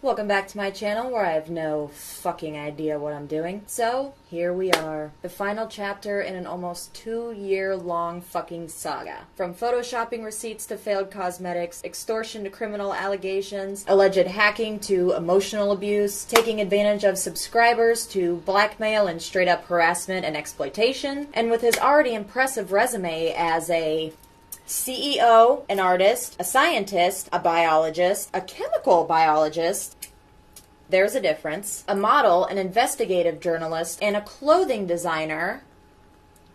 Welcome back to my channel where I have no fucking idea what I'm doing. So, here we are. The final chapter in an almost 2-year-long fucking saga. From photoshopping receipts to failed cosmetics, extortion to criminal allegations, alleged hacking to emotional abuse, taking advantage of subscribers to blackmail and straight up harassment and exploitation. And with his already impressive resume as a CEO, an artist, a scientist, a biologist, a chemical biologist, there's a difference, a model, an investigative journalist, and a clothing designer,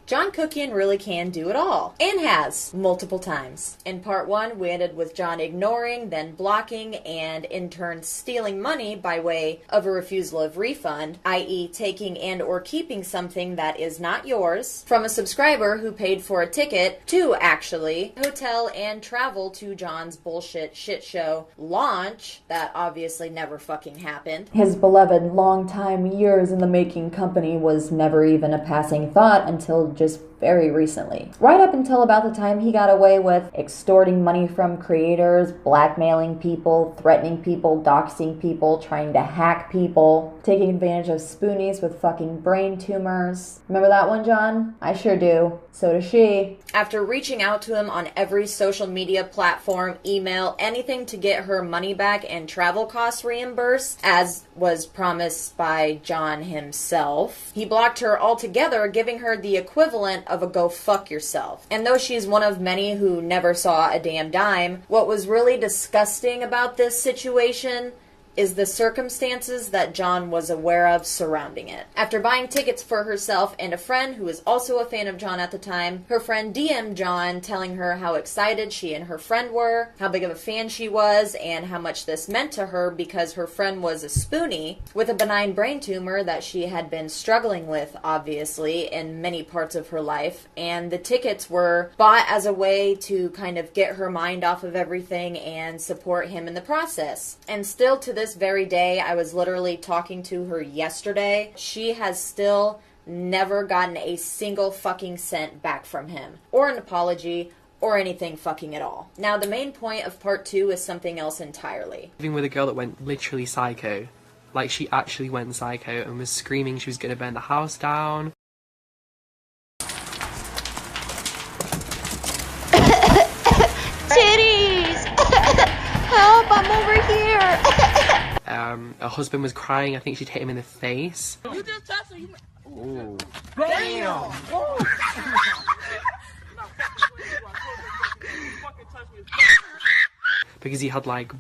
John Kuckian really can do it all, and has multiple times. In part 1, we ended with John ignoring, then blocking, and in turn stealing money by way of a refusal of refund, i.e. taking and or keeping something that is not yours, from a subscriber who paid for a ticket to, actually, hotel and travel to John's bullshit shit show launch that obviously never fucking happened. His beloved long-time years in the making company was never even a passing thought until just very recently. Right up until about the time he got away with extorting money from creators, blackmailing people, threatening people, doxing people, trying to hack people, taking advantage of spoonies with fucking brain tumors. Remember that one, John? I sure do. So does she. After reaching out to him on every social media platform, email, anything to get her money back and travel costs reimbursed, as was promised by John himself, he blocked her altogether, giving her the equivalent of a go fuck yourself. And though she's one of many who never saw a damn dime, what was really disgusting about this situation is the circumstances that John was aware of surrounding it. After buying tickets for herself and a friend who was also a fan of John at the time, her friend DM'd John telling her how excited she and her friend were, how big of a fan she was, and how much this meant to her because her friend was a spoonie with a benign brain tumor that she had been struggling with, obviously, in many parts of her life, and the tickets were bought as a way to kind of get her mind off of everything and support him in the process. And still to this very day, I was literally talking to her yesterday, she has still never gotten a single fucking cent back from him, or an apology, or anything fucking at all. Now, the main point of part 2 is something else entirely. Living with a girl that went literally psycho. Like, she actually went psycho and was screaming she was going to burn the house down. Titties! Help, I'm over here! Her husband was crying. I think she'd hit him in the face. You just touched her. You... Ooh. Damn! Because he had like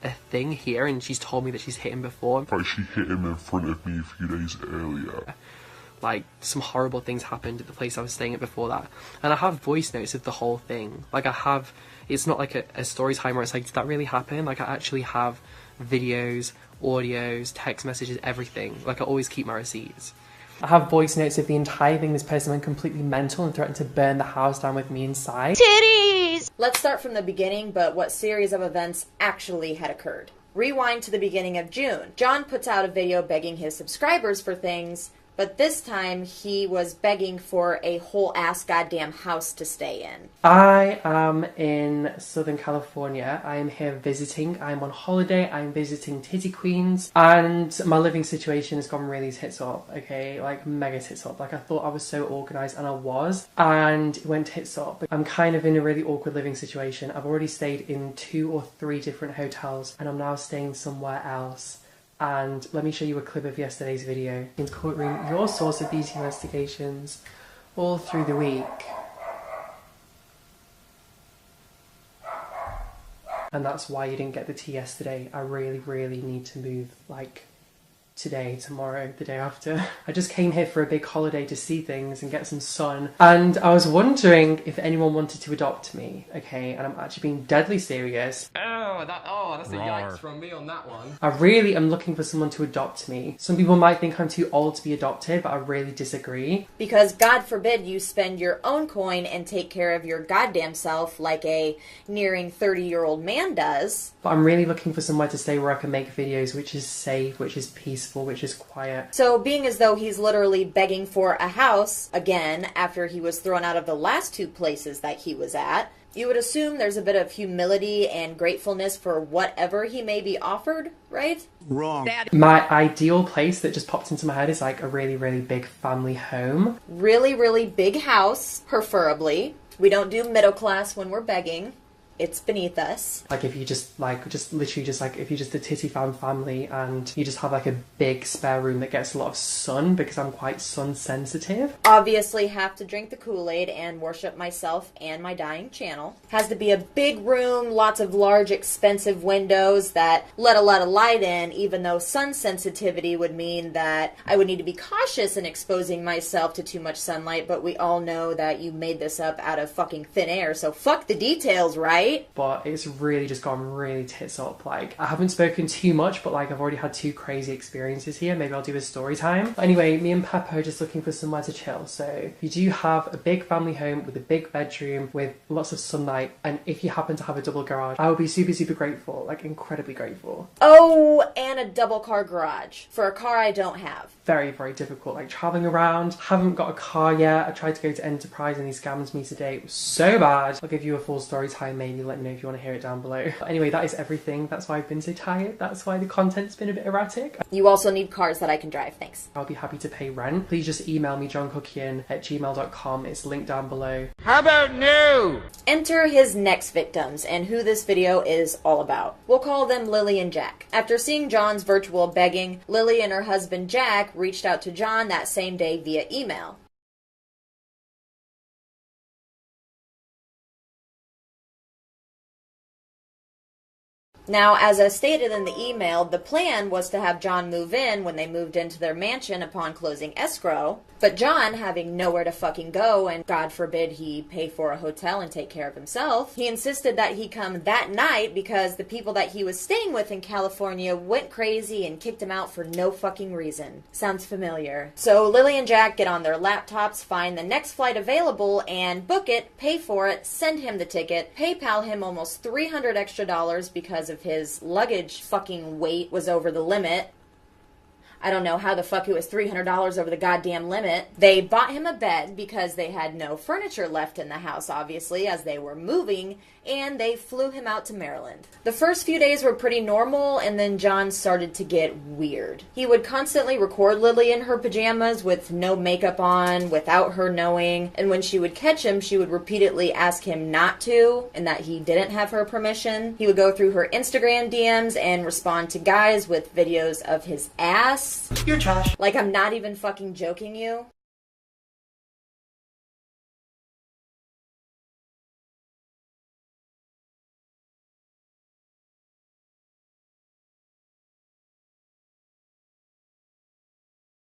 a thing here, and she's told me that she's hit him before. Like she hit him in front of me a few days earlier. Like, some horrible things happened at the place I was staying at before that. And I have voice notes of the whole thing. Like, I have... It's not like a story time where it's like, did that really happen? Like, I actually have videos, audios, text messages, everything. Like, I always keep my receipts. I have voice notes of the entire thing. This person went completely mental and threatened to burn the house down with me inside. Titties! Let's start from the beginning, but what series of events actually had occurred. Rewind to the beginning of June. John puts out a video begging his subscribers for things, but this time he was begging for a whole ass goddamn house to stay in. I am in Southern California. I am here visiting. I'm on holiday. I'm visiting Titty Queens. And my living situation has gone really tits up, okay? Like, mega tits up. Like, I thought I was so organised, and I was. And it went tits up. I'm kind of in a really awkward living situation. I've already stayed in 2 or 3 different hotels, and I'm now staying somewhere else. And let me show you a clip of yesterday's video. In courtroom, your source of these investigations all through the week. And that's why you didn't get the tea yesterday. I really, really need to move, like, today, tomorrow, the day after. I just came here for a big holiday to see things and get some sun. And I was wondering if anyone wanted to adopt me, okay? And I'm actually being deadly serious. That's a yikes from me on that one. I really am looking for someone to adopt me. Some people might think I'm too old to be adopted, but I really disagree. Because God forbid you spend your own coin and take care of your goddamn self like a nearing 30-year-old man does. But I'm really looking for somewhere to stay where I can make videos which is safe, which is peaceful, which is quiet. So being as though he's literally begging for a house, again, after he was thrown out of the last 2 places that he was at, You would assume there's a bit of humility and gratefulness for whatever he may be offered, right? Wrong. My ideal place that just popped into my head is like a really, really big family home. Really, really big house, preferably. We don't do middle class when we're begging. It's beneath us. Like if you just literally if you're just a titty fan family and you just have like a big spare room that gets a lot of sun, because I'm quite sun sensitive. Obviously have to drink the Kool-Aid and worship myself and my dying channel. Has to be a big room, lots of large expensive windows that let a lot of light in, even though sun sensitivity would mean that I would need to be cautious in exposing myself to too much sunlight, but we all know that you made this up out of fucking thin air, so fuck the details, right? But it's really just gone really tits up. Like, I haven't spoken too much, but like I've already had 2 crazy experiences here. Maybe I'll do a story time. But anyway, me and Peppa are just looking for somewhere to chill. So you do have a big family home with a big bedroom with lots of sunlight, and if you happen to have a double garage, I will be super, super grateful. Like, incredibly grateful. Oh, and a double car garage for a car I don't have. Very, very difficult. Like, traveling around, haven't got a car yet. I tried to go to Enterprise and he scammed me today. It was so bad. I'll give you a full story time, maybe. Let me know if you want to hear it down below. But anyway, that is everything. That's why I've been so tired. That's why the content's been a bit erratic. You also need cars that I can drive, thanks. I'll be happy to pay rent. Please just email me, johnkuckian@gmail.com. It's linked down below. How about no? Enter his next victims and who this video is all about. We'll call them Lily and Jack. After seeing John's virtual begging, Lily and her husband Jack reached out to John that same day via email. Now, as I stated in the email, the plan was to have John move in when they moved into their mansion upon closing escrow, but John, having nowhere to fucking go, and God forbid he pay for a hotel and take care of himself, he insisted that he come that night because the people that he was staying with in California went crazy and kicked him out for no fucking reason. Sounds familiar. So Lily and Jack get on their laptops, find the next flight available, and book it, pay for it, send him the ticket, PayPal him almost $300 extra because of his luggage fucking weight was over the limit. I don't know how the fuck it was $300 over the goddamn limit. They bought him a bed because they had no furniture left in the house, obviously, as they were moving, and they flew him out to Maryland. The first few days were pretty normal, and then John started to get weird. He would constantly record Lily in her pajamas with no makeup on, without her knowing, and when she would catch him, she would repeatedly ask him not to, and that he didn't have her permission. He would go through her Instagram DMs and respond to guys with videos of his ass. You're trash. Like, I'm not even fucking joking you.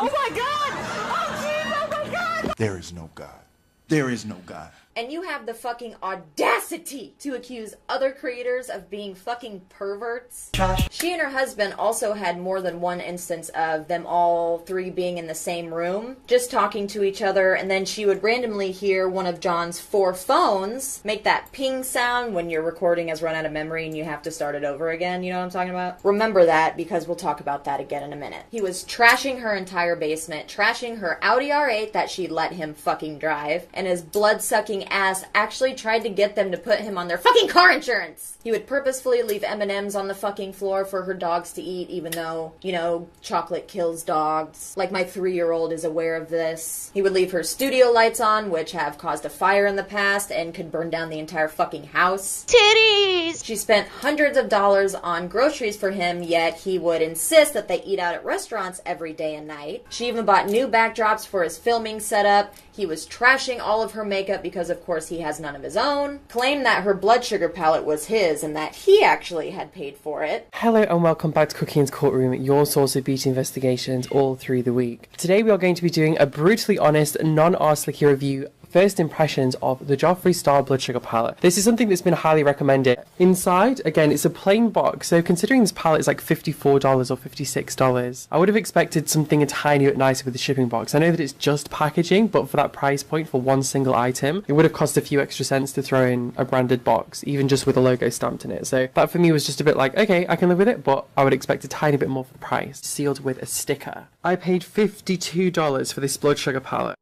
Oh my God! Oh jeez! Oh my God! There is no God. There is no God. And you have the fucking audacity to accuse other creators of being fucking perverts. Trash. She and her husband also had more than one instance of them all 3 being in the same room, just talking to each other, and then she would randomly hear one of John's 4 phones make that ping sound when your recording has run out of memory and you have to start it over again, you know what I'm talking about? Remember that, because we'll talk about that again in a minute. He was trashing her entire basement, trashing her Audi R8 that she let him fucking drive, and his blood-sucking ass actually tried to get them to put him on their fucking car insurance. He would purposefully leave M&Ms on the fucking floor for her dogs to eat, even though, you know, chocolate kills dogs. Like, my 3-year-old is aware of this. He would leave her studio lights on, which have caused a fire in the past and could burn down the entire fucking house. Titties! She spent hundreds of dollars on groceries for him, yet he would insist that they eat out at restaurants every day and night. She even bought new backdrops for his filming setup. He was trashing all of her makeup because, of course, he has none of his own. Claimed that her blood sugar palette was his and that he actually had paid for it. Hello and welcome back to Kuckian's Courtroom, your source of beauty investigations all through the week. Today we are going to be doing a brutally honest, non-arse slicky review first impressions of the Joffree Star Blood Sugar Palette. This is something that's been highly recommended. Inside, again, it's a plain box, so considering this palette is like $54 or $56, I would have expected something a tiny bit nicer with the shipping box. I know that it's just packaging, but for that price point for one single item, it would have cost a few extra cents to throw in a branded box, even just with a logo stamped in it. So that for me was just a bit like, okay, I can live with it, but I would expect a tiny bit more for the price. Sealed with a sticker. I paid $52 for this Blood Sugar Palette.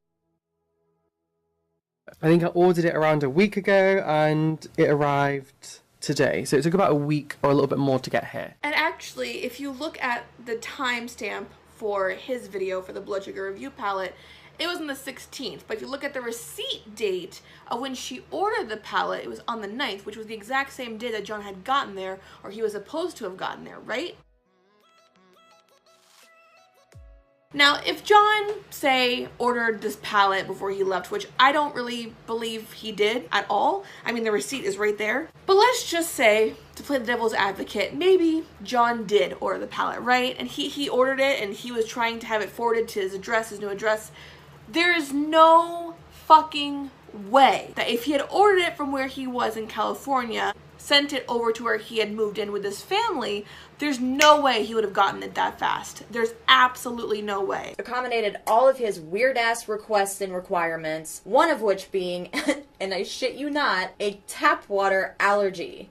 I think I ordered it around a week ago and it arrived today. So it took about a week or a little bit more to get here. And actually, if you look at the timestamp for his video for the Blood Sugar Review palette, it was on the 16th. But if you look at the receipt date of when she ordered the palette, it was on the 9th, which was the exact same day that John had gotten there, or he was supposed to have gotten there, right? Now, if John, say, ordered this palette before he left, which I don't really believe he did at all. I mean, the receipt is right there. But let's just say, to play the devil's advocate, maybe John did order the palette, right? And he ordered it and he was trying to have it forwarded to his address, his new address. There is no fucking way that if he had ordered it from where he was in California, sent it over to where he had moved in with his family, there's no way he would have gotten it that fast. There's absolutely no way. Accommodated all of his weird-ass requests and requirements, one of which being, and I shit you not, a tap water allergy.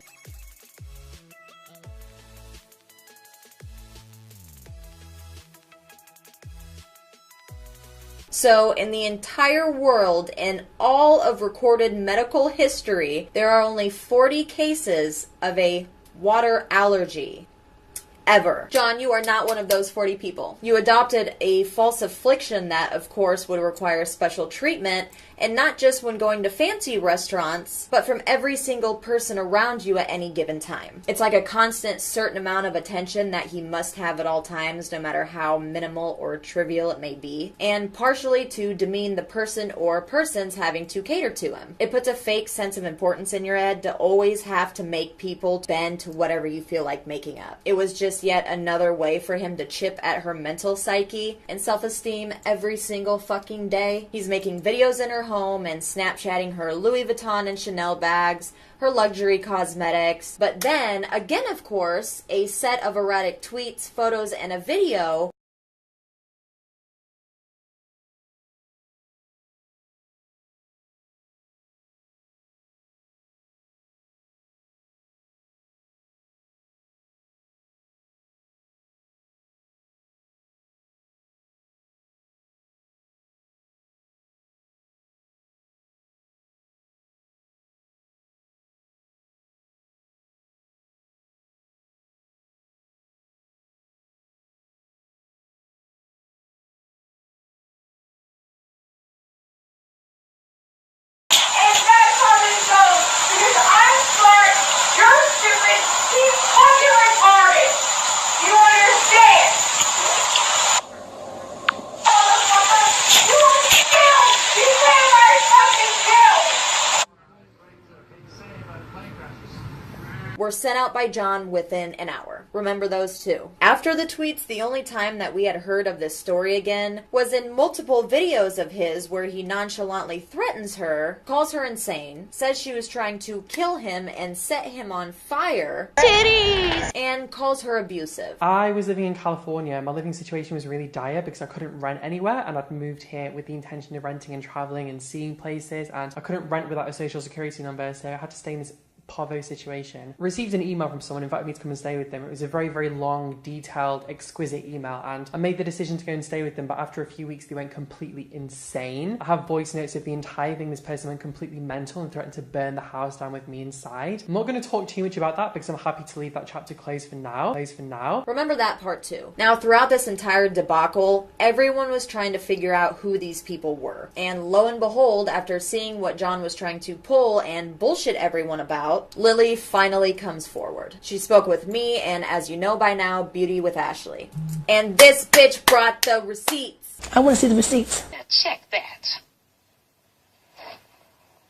So, in the entire world, in all of recorded medical history, there are only 40 cases of a water allergy. Ever. John, you are not one of those 40 people. You adopted a false affliction that, of course, would require special treatment, and not just when going to fancy restaurants, but from every single person around you at any given time. It's like a constant certain amount of attention that he must have at all times, no matter how minimal or trivial it may be, and partially to demean the person or persons having to cater to him. It puts a fake sense of importance in your head to always have to make people bend to whatever you feel like making up. It was just yet another way for him to chip at her mental psyche and self-esteem every single fucking day. He's making videos in her home and Snapchatting her Louis Vuitton and Chanel bags, her luxury cosmetics, but then, again of course, a set of erratic tweets, photos, and a video were sent out by John within an hour. Remember those two. After the tweets, the only time that we had heard of this story again was in multiple videos of his where he nonchalantly threatens her, calls her insane, says she was trying to kill him and set him on fire, Titties! and calls her abusive. I was living in California. My living situation was really dire because I couldn't rent anywhere, and I'd moved here with the intention of renting and traveling and seeing places, and I couldn't rent without a social security number, so I had to stay in this Pavo situation. Received an email from someone inviting me to come and stay with them. It was a very, very long, detailed, exquisite email, and I made the decision to go and stay with them, but after a few weeks they went completely insane. I have voice notes of the entire thing. This person went completely mental and threatened to burn the house down with me inside. I'm not going to talk too much about that because I'm happy to leave that chapter closed for now. Remember that part too. Now, throughout this entire debacle, everyone was trying to figure out who these people were. And lo and behold, after seeing what John was trying to pull and bullshit everyone about, Lily finally comes forward. She spoke with me and, as you know by now, Beauty with Ashley. And this bitch brought the receipts. I want to see the receipts. Now check that.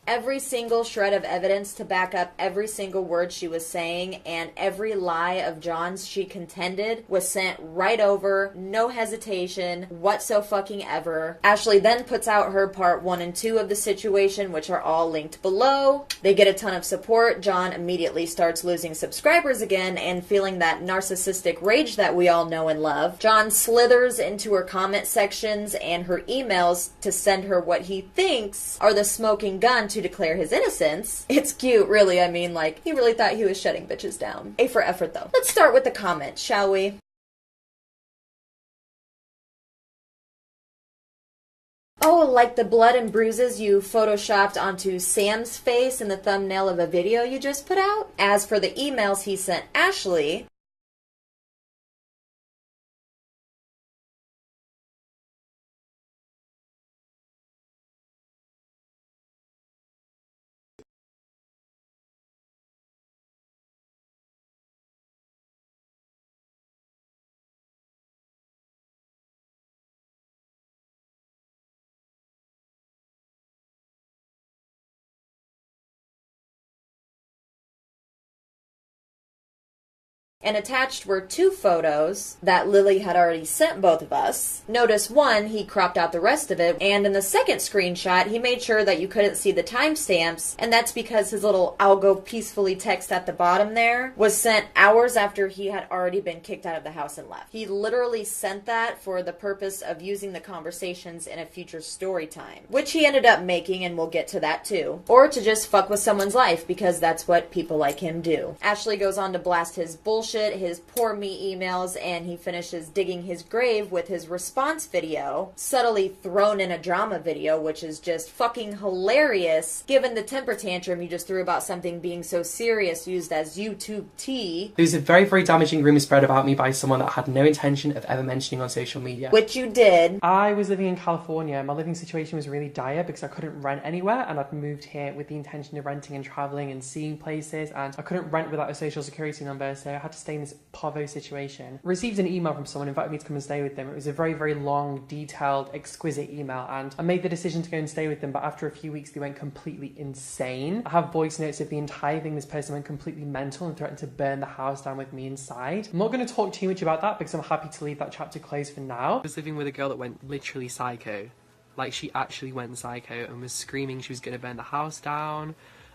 Every single shred of evidence to back up every single word she was saying, and every lie of John's she contended was sent right over, no hesitation whatsoever. Ashley then puts out her part 1 and 2 of the situation, which are all linked below. They get a ton of support. John immediately starts losing subscribers again and feeling that narcissistic rage that we all know and love. John slithers into her comment sections and her emails to send her what he thinks are the smoking gun to declare his innocence. It's cute, really. I mean, like, he really thought he was shutting bitches down. A for effort, though. Let's start with the comments, shall we? Oh, like the blood and bruises you photoshopped onto Sam's face in the thumbnail of a video you just put out? As for the emails he sent Ashley, and attached were 2 photos that Lily had already sent both of us. Notice one, he cropped out the rest of it, and in the second screenshot, he made sure that you couldn't see the timestamps, and that's because his little "I'll go peacefully" text at the bottom there was sent hours after he had already been kicked out of the house and left. He literally sent that for the purpose of using the conversations in a future story time, which he ended up making, and we'll get to that too. Or to just fuck with someone's life, because that's what people like him do. Ashley goes on to blast his bullshit, his poor me emails, and he finishes digging his grave with his response video, subtly thrown in a drama video, which is just fucking hilarious given the temper tantrum you just threw about something being so serious used as YouTube tea. There's a very, very damaging rumour spread about me by someone that I had no intention of ever mentioning on social media. Which you did. I was living in California. My living situation was really dire because I couldn't rent anywhere, and I'd moved here with the intention of renting and travelling and seeing places, and I couldn't rent without a social security number, so I had to stay in this povo situation. Received an email from someone inviting me to come and stay with them. It was a very, very long, detailed, exquisite email, and I made the decision to go and stay with them, but after a few weeks they went completely insane. I have voice notes of the entire thing. This person went completely mental and threatened to burn the house down with me inside. I'm not going to talk too much about that because I'm happy to leave that chapter closed for now. I was living with a girl that went literally psycho. Like, she actually went psycho and was screaming she was going to burn the house down.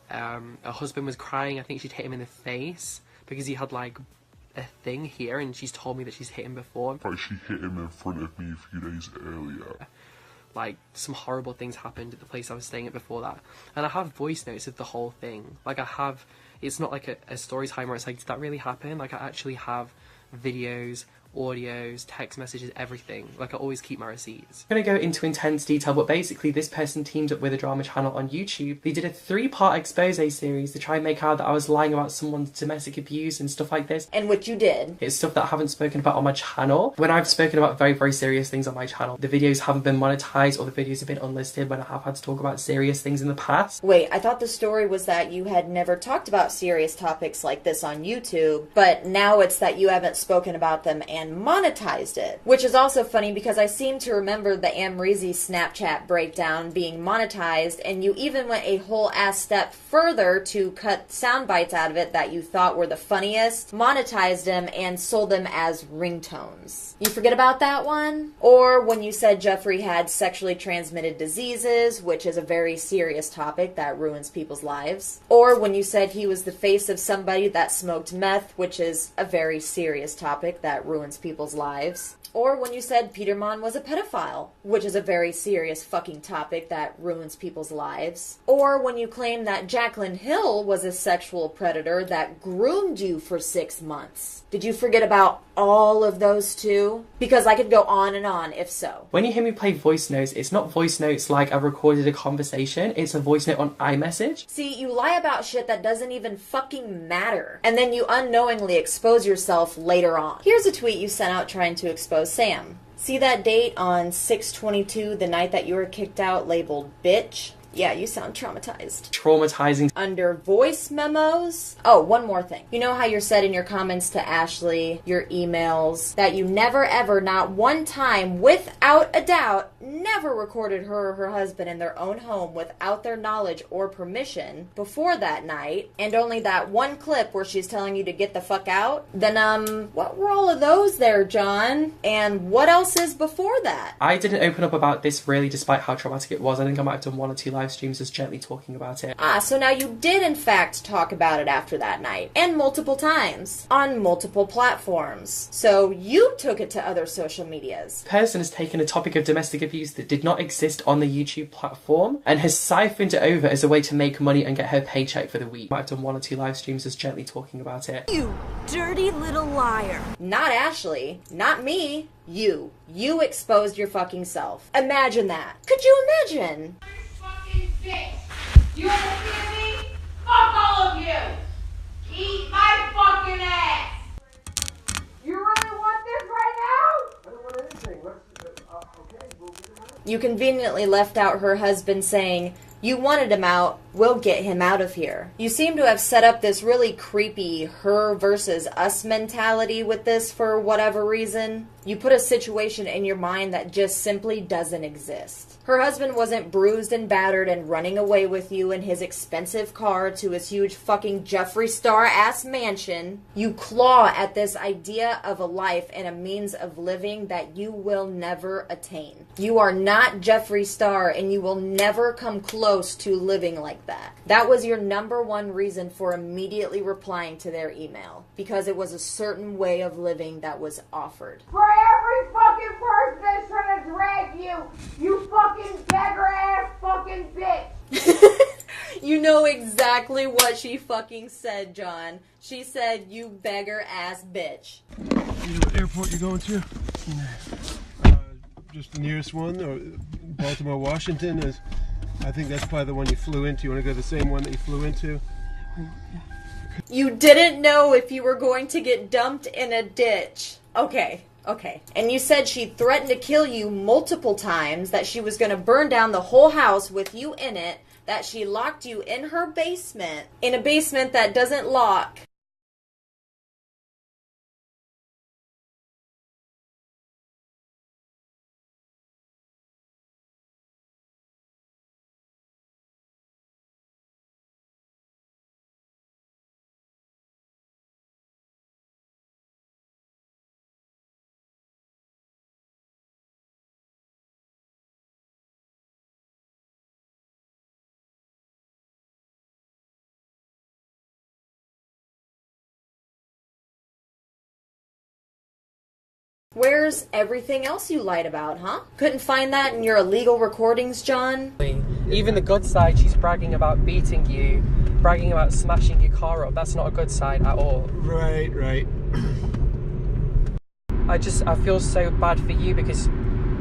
Her husband was crying. I think she'd hit him in the face because he had like a thing here, and she's told me that she's hit him before. Like, she hit him in front of me a few days earlier. Like, some horrible things happened at the place I was staying at before that. And I have voice notes of the whole thing. Like, I have, it's not like a story time where it's like, did that really happen? Like, I actually have videos, audios, text messages, everything. Like, I always keep my receipts. I'm gonna go into intense detail, but basically this person teamed up with a drama channel on YouTube. They did a 3-part expose series to try and make out that I was lying about someone's domestic abuse and stuff like this. And which you did. It's stuff that I haven't spoken about on my channel. When I've spoken about very, very serious things on my channel, the videos haven't been monetized or the videos have been unlisted when I have had to talk about serious things in the past. Wait, I thought the story was that you had never talked about serious topics like this on YouTube, but now it's that you haven't spoken about them and monetized it. Which is also funny because I seem to remember the Amrezy Snapchat breakdown being monetized, and you even went a whole ass step further to cut sound bites out of it that you thought were the funniest, monetized them, and sold them as ringtones. You forget about that one? Or when you said Jeffrey had sexually transmitted diseases, which is a very serious topic that ruins people's lives. Or when you said he was the face of somebody that smoked meth, which is a very serious topic that ruins people's lives. Or when you said Peter Mon was a pedophile, which is a very serious fucking topic that ruins people's lives. Or when you claim that Jaclyn Hill was a sexual predator that groomed you for 6 months. Did you forget about all of those too? Because I could go on and on if so. When you hear me play voice notes, it's not voice notes like I recorded a conversation, it's a voice note on iMessage. See, you lie about shit that doesn't even fucking matter, and then you unknowingly expose yourself later on. Here's a tweet you sent out trying to expose Sam. See that date on 6/22, the night that you were kicked out, labeled bitch? Yeah, you sound traumatized. Traumatizing. Under voice memos? Oh, one more thing. You know how you're said in your comments to Ashley, your emails, that you never ever, not one time, without a doubt, never recorded her or her husband in their own home without their knowledge or permission before that night, and only that one clip where she's telling you to get the fuck out? Then, what were all of those there, John? And what else is before that? I didn't open up about this really, despite how traumatic it was. I think I might have done 1 or 2 live live streams us gently talking about it. Ah, so now you did in fact talk about it after that night, and multiple times, on multiple platforms. So you took it to other social medias. The person has taken a topic of domestic abuse that did not exist on the YouTube platform and has siphoned it over as a way to make money and get her paycheck for the week. Might have done 1 or 2 live streams us gently talking about it. You dirty little liar. Not Ashley. Not me. You. You exposed your fucking self. Imagine that. Could you imagine? Fucking bitch. You understand me? Fuck all of you. Eat my fucking ass. You really want this right now? I don't want anything. Okay, we'll get him out. You conveniently left out her husband saying, "You wanted him out, we'll get him out of here." You seem to have set up this really creepy her versus us mentality with this for whatever reason. You put a situation in your mind that just simply doesn't exist. Her husband wasn't bruised and battered and running away with you in his expensive car to his huge fucking Jeffree Star-ass mansion. You claw at this idea of a life and a means of living that you will never attain. You are not Jeffree Star and you will never come close to living like that. That was your #1 reason for immediately replying to their email, because it was a certain way of living that was offered. For every fucking person that's trying to drag you, you fucking beggar ass fucking bitch. You know exactly what she fucking said, John. She said, "You beggar ass bitch." You know what airport you're going to? Just the nearest one, or Baltimore, Washington. I think that's probably the one you flew into. You want to go to the same one that you flew into? You didn't know if you were going to get dumped in a ditch. Okay. And you said she threatened to kill you multiple times, that she was going to burn down the whole house with you in it, that she locked you in her basement, in a basement that doesn't lock. Where's everything else you lied about, huh? Couldn't find that in your illegal recordings, John? Even the good side, she's bragging about beating you, bragging about smashing your car up. That's not a good side at all. Right. I feel so bad for you, because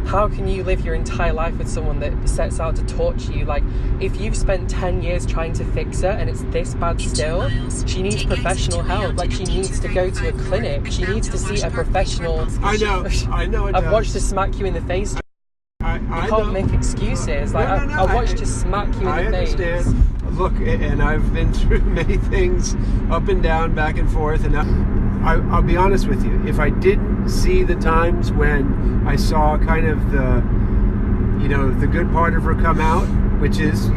how can you live your entire life with someone that sets out to torture you? Like, if you've spent 10 years trying to fix her and it's this bad still, she needs professional help. Like, she needs to go to a clinic. She needs to see a professional. I know. I've watched her smack you in the face. You can't make excuses. Like, I watched her smack you in the face. I understand. Look, and I've been through many things, up and down, back and forth, and I'll be honest with you. If I didn't see the times when I saw kind of the good part of her come out, which is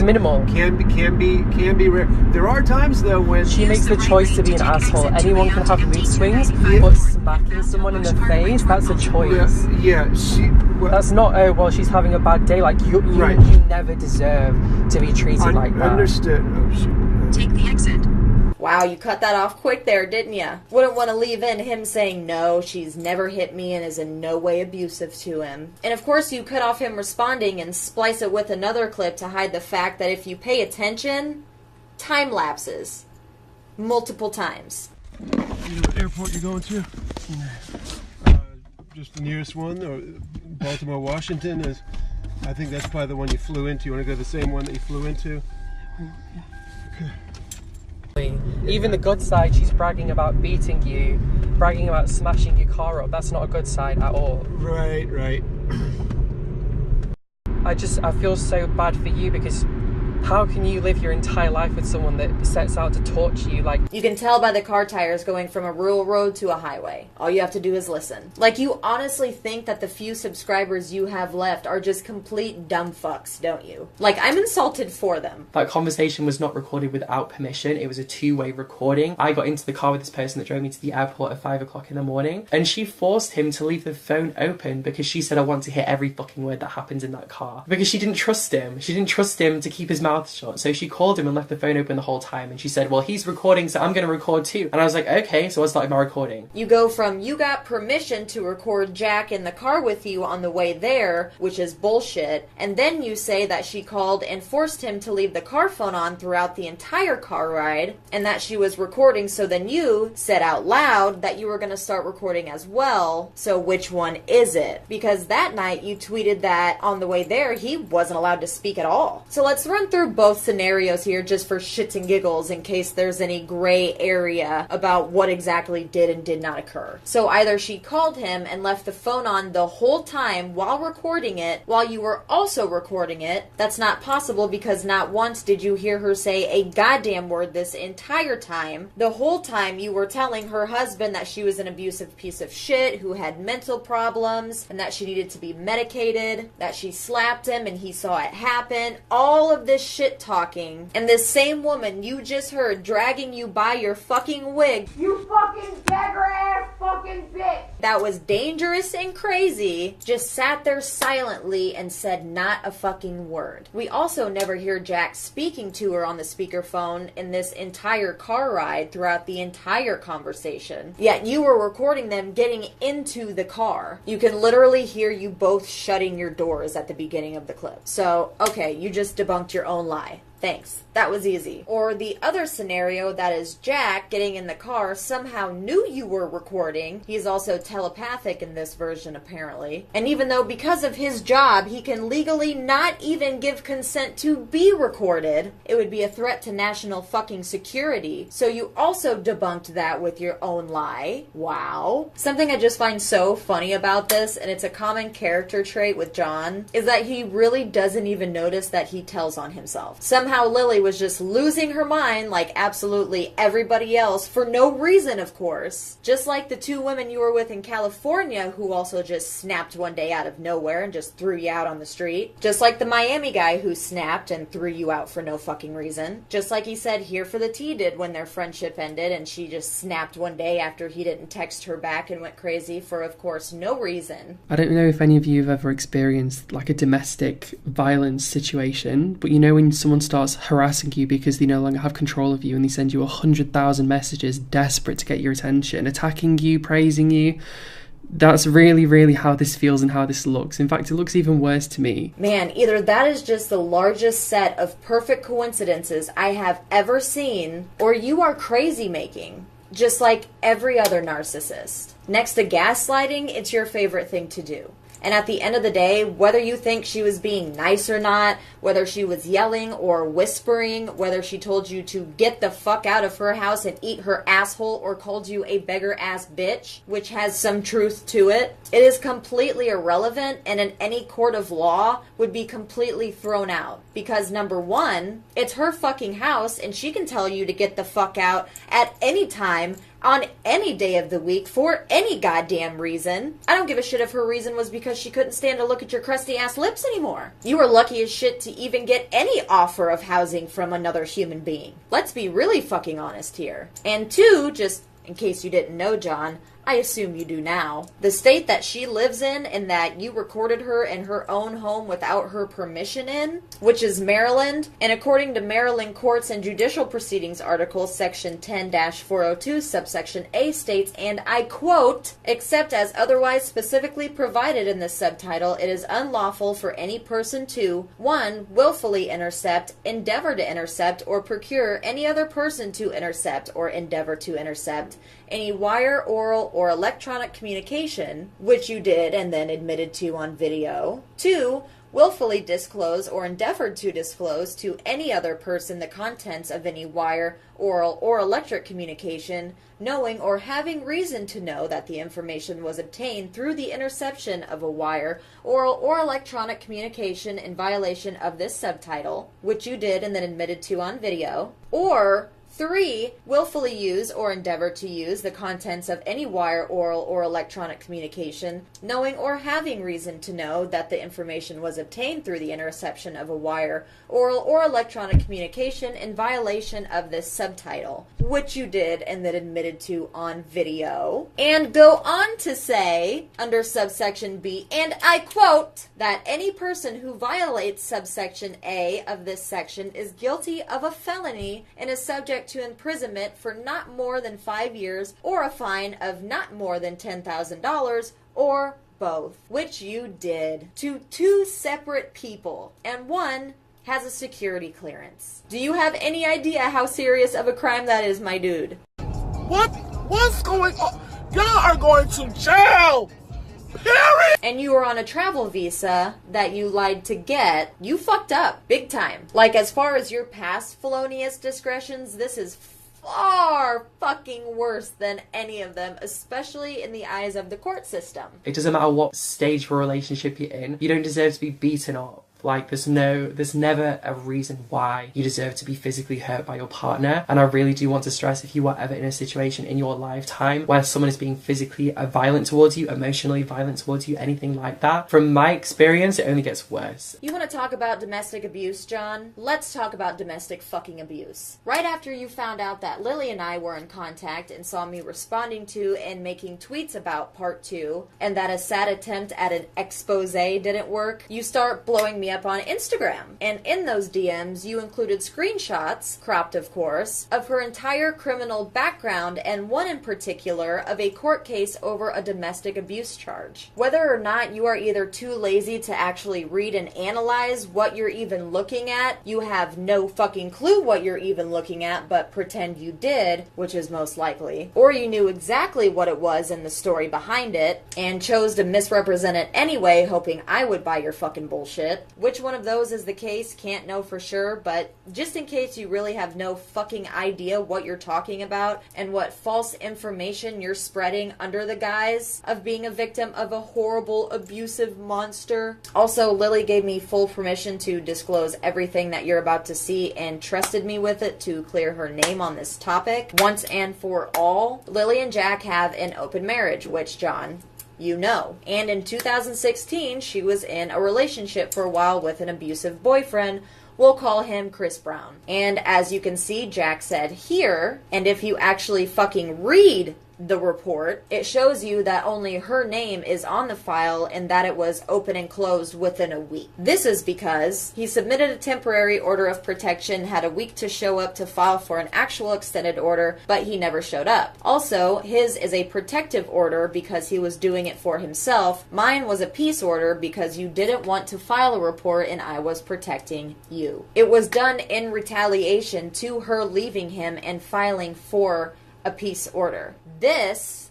minimal, can be rare. There are times though when she makes the choice to be an asshole. Anyone can have mood swings, but smacking someone in the face, that's a choice. That's not, oh well, she's having a bad day. Like, you never deserve to be treated like that. Understood. Oh shit. Take the exit. Wow, you cut that off quick there, didn't ya? Wouldn't want to leave in him saying, "No, she's never hit me and is in no way abusive to him." And of course you cut off him responding and splice it with another clip to hide the fact that if you pay attention, time lapses. Multiple times. You know what airport you're going to? Just the nearest one, or Baltimore, Washington. I think that's probably the one you flew into. You want to go to the same one that you flew into? Okay. Even the good side, she's bragging about beating you, bragging about smashing your car up. That's not a good side at all. Right. I feel so bad for you, because How can you live your entire life with someone that sets out to torture you? Like, you can tell by the car tires going from a rural road to a highway. All you have to do is listen. Like, you honestly think that the few subscribers you have left are just complete dumb fucks, don't you? Like, I'm insulted for them. That conversation was not recorded without permission. It was a two-way recording. I got into the car with this person that drove me to the airport at 5 o'clock in the morning, and she forced him to leave the phone open because she said, I want to hear every fucking word that happens in that car. Because she didn't trust him. She didn't trust him to keep his mouth shut. So she called him and left the phone open the whole time, and she said, well, he's recording, so I'm going to record too. And I was like, okay, so I started my recording. You go from you got permission to record Jack in the car with you on the way there, which is bullshit, and then you say that she called and forced him to leave the car phone on throughout the entire car ride, and that she was recording, so then you said out loud that you were going to start recording as well. So which one is it? Because that night you tweeted that on the way there he wasn't allowed to speak at all. So let's run through both scenarios here just for shits and giggles in case there's any gray area about what exactly did and did not occur. So either she called him and left the phone on the whole time while recording it, while you were also recording it. That's not possible because not once did you hear her say a goddamn word this entire time. The whole time you were telling her husband that she was an abusive piece of shit who had mental problems and that she needed to be medicated, that she slapped him and he saw it happen. All of this shit talking, and this same woman you just heard dragging you by your fucking wig, You fucking beggar ass fucking bitch! that was dangerous and crazy, just sat there silently and said not a fucking word. We also never hear Jack speaking to her on the speakerphone in this entire car ride throughout the entire conversation. Yet you were recording them getting into the car. You can literally hear you both shutting your doors at the beginning of the clip. So, okay, you just debunked your own lie. Thanks. That was easy. Or the other scenario, that is Jack getting in the car, somehow knew you were recording. He's also telepathic in this version, apparently. And even though because of his job, he can legally not even give consent to be recorded, it would be a threat to national fucking security. So you also debunked that with your own lie. Wow. Something I just find so funny about this, and it's a common character trait with John, is that he really doesn't even notice that he tells on himself. Somehow Lily was just losing her mind like absolutely everybody else for no reason, of course. Just like the two women you were with in California who also just snapped one day out of nowhere and just threw you out on the street. Just like the Miami guy who snapped and threw you out for no fucking reason. Just like he said Here for the Tea did when their friendship ended and she just snapped one day after he didn't text her back and went crazy for, of course, no reason. I don't know if any of you have ever experienced like a domestic violence situation, but you know when someone starts harassing you because they no longer have control of you and they send you 100,000 messages desperate to get your attention, attacking you, praising you. That's really, really how this feels and how this looks. In fact, it looks even worse to me. Man, either that is just the largest set of perfect coincidences I have ever seen, or you are crazy making, just like every other narcissist. Next to gaslighting, it's your favorite thing to do. And at the end of the day, whether you think she was being nice or not, whether she was yelling or whispering, whether she told you to get the fuck out of her house and eat her asshole or called you a beggar-ass bitch, which has some truth to it, it is completely irrelevant and in any court of law would be completely thrown out. Because number one, it's her fucking house and she can tell you to get the fuck out at any time, on any day of the week, for any goddamn reason. I don't give a shit if her reason was because she couldn't stand to look at your crusty ass lips anymore. You were lucky as shit to even get any offer of housing from another human being. Let's be really fucking honest here. And two, just in case you didn't know, John, I assume you do now. The state that she lives in and that you recorded her in her own home without her permission in, which is Maryland, and according to Maryland Courts and Judicial Proceedings article section 10-402 subsection A states, and I quote, except as otherwise specifically provided in this subtitle, it is unlawful for any person to 1. Willfully intercept, endeavor to intercept, or procure any other person to intercept or endeavor to intercept any wire, oral, or electronic communication, which you did and then admitted to on video. 2. willfully disclose or endeavored to disclose to any other person the contents of any wire, oral, or electric communication, knowing or having reason to know that the information was obtained through the interception of a wire, oral, or electronic communication in violation of this subtitle, which you did and then admitted to on video, or 3. Willfully use or endeavor to use the contents of any wire, oral, or electronic communication, knowing or having reason to know that the information was obtained through the interception of a wire, oral, or electronic communication in violation of this subtitle, which you did and then admitted to on video. And go on to say, under subsection B, and I quote, that any person who violates subsection A of this section is guilty of a felony and is subject to imprisonment for not more than 5 years or a fine of not more than $10,000 or both, which you did to 2 separate people, and one has a security clearance. Do you have any idea how serious of a crime that is, my dude? What's going on? Y'all are going to jail! Period! And you were on a travel visa that you lied to get. You fucked up, big time. Like, as far as your past felonious discretions, this is far fucking worse than any of them, especially in the eyes of the court system. It doesn't matter what stage of a relationship you're in, you don't deserve to be beaten up. Like, there's never a reason why you deserve to be physically hurt by your partner. And I really do want to stress, if you are ever in a situation in your lifetime where someone is being physically violent towards you, emotionally violent towards you, anything like that, from my experience, it only gets worse. You want to talk about domestic abuse, John? Let's talk about domestic fucking abuse. Right after you found out that Lily and I were in contact and saw me responding to and making tweets about part 2, and that a sad attempt at an expose didn't work, you start blowing me up on Instagram. And in those DMs, you included screenshots, cropped of course, of her entire criminal background, and one in particular of a court case over a domestic abuse charge. Whether or not you are either too lazy to actually read and analyze what you're even looking at, you have no fucking clue what you're even looking at, but pretend you did, which is most likely, or you knew exactly what it was in the story behind it, and chose to misrepresent it anyway, hoping I would buy your fucking bullshit. Which one of those is the case, can't know for sure, but just in case you really have no fucking idea what you're talking about and what false information you're spreading under the guise of being a victim of a horrible, abusive monster. Also, Lily gave me full permission to disclose everything that you're about to see and trusted me with it to clear her name on this topic once and for all. Lily and Jack have an open marriage, which, John, you know. And in 2016, she was in a relationship for a while with an abusive boyfriend. We'll call him Chris Brown. And as you can see, Jack said here, and if you actually fucking read the report, it shows you that only her name is on the file and that it was open and closed within a week. This is because he submitted a temporary order of protection, had a week to show up to file for an actual extended order, but he never showed up. Also, his is a protective order because he was doing it for himself. Mine was a peace order because you didn't want to file a report and I was protecting you. It was done in retaliation to her leaving him and filing for a peace order. This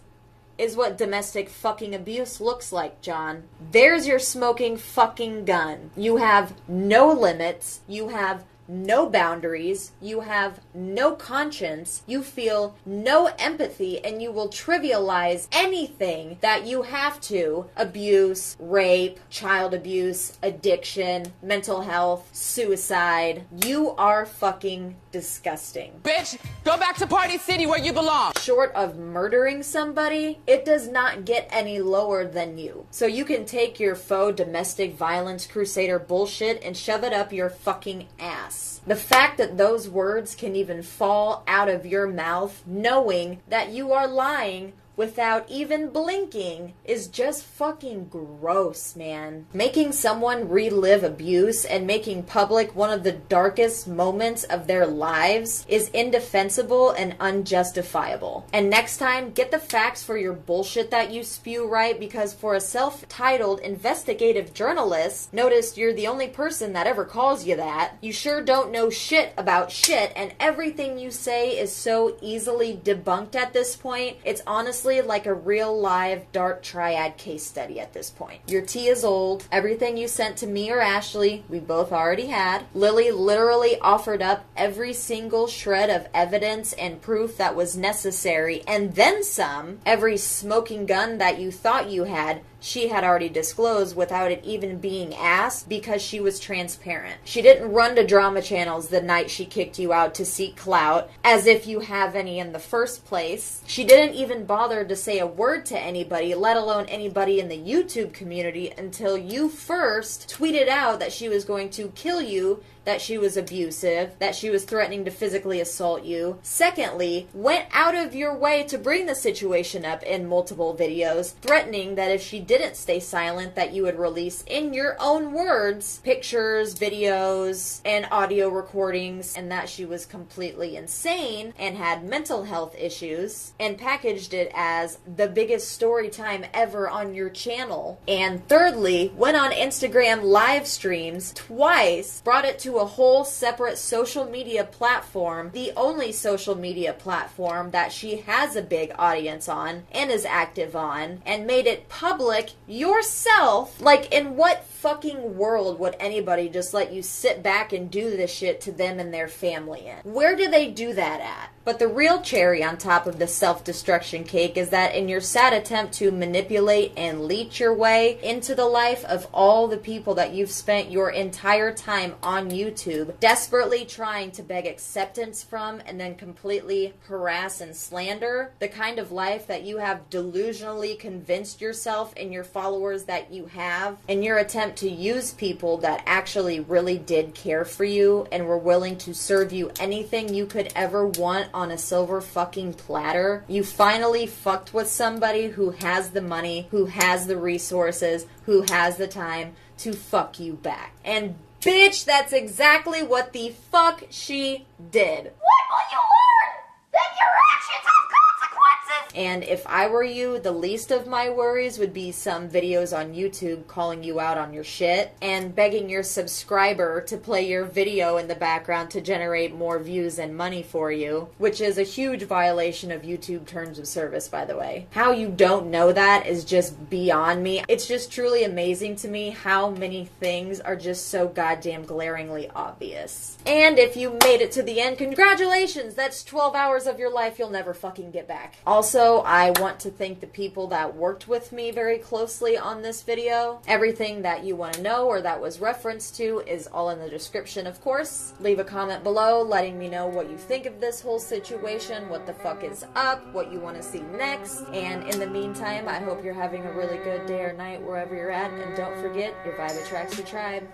is what domestic fucking abuse looks like, John. There's your smoking fucking gun. You have no limits. You have no boundaries, you have no conscience, you feel no empathy, and you will trivialize anything that you have to. Abuse, rape, child abuse, addiction, mental health, suicide. You are fucking disgusting. Bitch, go back to Party City where you belong. Short of murdering somebody, it does not get any lower than you. So you can take your faux domestic violence crusader bullshit and shove it up your fucking ass. The fact that those words can even fall out of your mouth knowing that you are lying without even blinking is just fucking gross, man. Making someone relive abuse and making public one of the darkest moments of their lives is indefensible and unjustifiable. And next time, get the facts for your bullshit that you spew right, because for a self-titled investigative journalist, notice you're the only person that ever calls you that, you sure don't know shit about shit, and everything you say is so easily debunked at this point, it's honestly honestly like a real live dark triad case study at this point. Your tea is old. Everything you sent to me or Ashley, we both already had. Lily literally offered up every single shred of evidence and proof that was necessary, and then some. Every smoking gun that you thought you had, she had already disclosed without it even being asked because she was transparent. She didn't run to drama channels the night she kicked you out to seek clout, as if you have any in the first place. She didn't even bother to say a word to anybody, let alone anybody in the YouTube community, until you first tweeted out that she was going to kill you, that she was abusive, that she was threatening to physically assault you. Secondly, went out of your way to bring the situation up in multiple videos, threatening that if she didn't stay silent, that you would release, in your own words, pictures, videos, and audio recordings, and that she was completely insane and had mental health issues, and packaged it as the biggest story time ever on your channel. And thirdly, went on Instagram live streams twice, brought it to a whole separate social media platform, the only social media platform that she has a big audience on and is active on, and made it public yourself. Like, in what fucking world would anybody just let you sit back and do this shit to them and their family in? Where do they do that at? But the real cherry on top of the self-destruction cake is that in your sad attempt to manipulate and leech your way into the life of all the people that you've spent your entire time on YouTube desperately trying to beg acceptance from and then completely harass and slander, the kind of life that you have delusionally convinced yourself and your followers that you have, in your attempt to use people that actually really did care for you and were willing to serve you anything you could ever want on a silver fucking platter, you finally fucked with somebody who has the money, who has the resources, who has the time to fuck you back. And bitch, that's exactly what the fuck she did. What will you learn? That your actions have consequences! And if I were you, the least of my worries would be some videos on YouTube calling you out on your shit and begging your subscriber to play your video in the background to generate more views and money for you, which is a huge violation of YouTube terms of service, by the way. How you don't know that is just beyond me. It's just truly amazing to me how many things are just so goddamn glaringly obvious. And if you made it to the end, congratulations! That's 12 hours of your life you'll never fucking get back. Also, I want to thank the people that worked with me very closely on this video. Everything that you want to know or that was referenced to is all in the description, of course. Leave a comment below letting me know what you think of this whole situation, what the fuck is up, what you want to see next. And in the meantime, I hope you're having a really good day or night wherever you're at. And don't forget, your vibe attracts your tribe.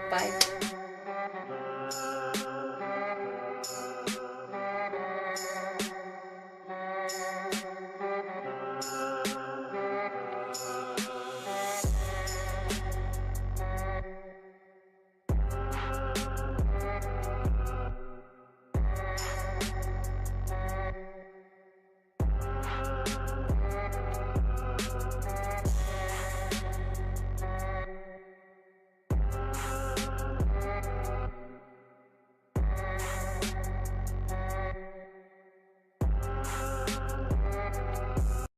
Bye.